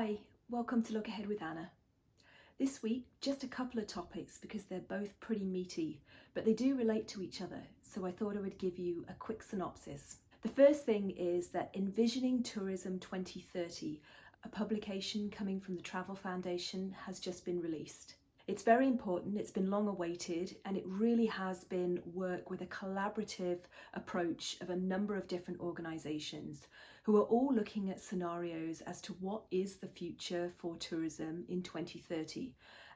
Hi, welcome to Look Ahead with Anna. This week, just a couple of topics because they're both pretty meaty, but they do relate to each other, so I thought I would give you a quick synopsis. The first thing is that Envisioning Tourism 2030, a publication coming from the Travel Foundation, has just been released. It's very important, it's been long awaited, and it really has been work with a collaborative approach of a number of different organisations who are all looking at scenarios as to what is the future for tourism in 2030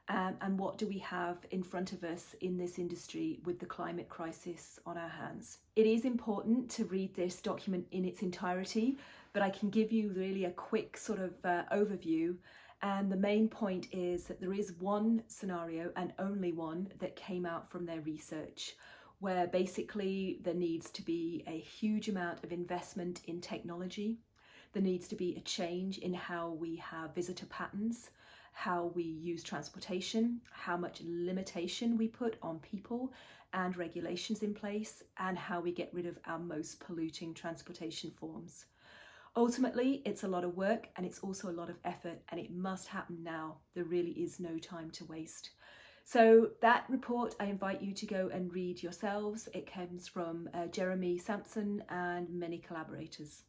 and what do we have in front of us in this industry with the climate crisis on our hands. It is important to read this document in its entirety, but I can give you really a quick sort of overview. And the main point is that there is one scenario and only one that came out from their research, where basically there needs to be a huge amount of investment in technology. There needs to be a change in how we have visitor patterns, how we use transportation, how much limitation we put on people and regulations in place, and how we get rid of our most polluting transportation forms. Ultimately, it's a lot of work and it's also a lot of effort, and it must happen now. There really is no time to waste. So that report, I invite you to go and read yourselves. It comes from Jeremy Sampson and many collaborators.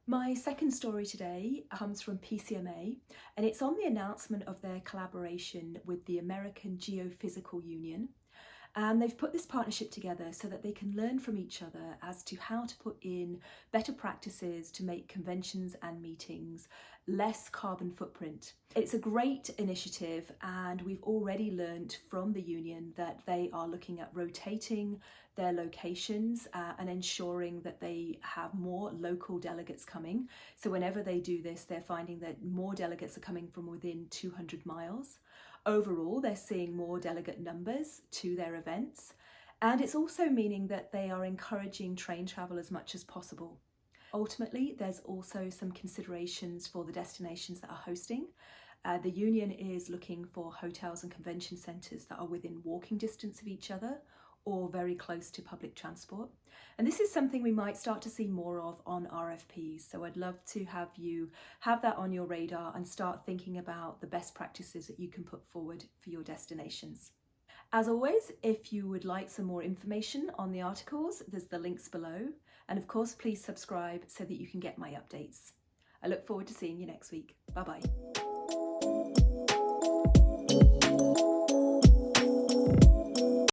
My second story today comes from PCMA, and it's on the announcement of their collaboration with the American Geophysical Union. And they've put this partnership together so that they can learn from each other as to how to put in better practices to make conventions and meetings less carbon footprint. It's a great initiative, and we've already learned from the union that they are looking at rotating their locations and ensuring that they have more local delegates coming. So whenever they do this, they're finding that more delegates are coming from within 200 miles. Overall, they're seeing more delegate numbers to their events, and it's also meaning that they are encouraging train travel as much as possible. Ultimately, there's also some considerations for the destinations that are hosting. The union is looking for hotels and convention centres that are within walking distance of each other or very close to public transport. And this is something we might start to see more of on RFPs. So I'd love to have you have that on your radar and start thinking about the best practices that you can put forward for your destinations. As always, if you would like some more information on the articles, there's the links below. And of course, please subscribe so that you can get my updates. I look forward to seeing you next week. Bye-bye.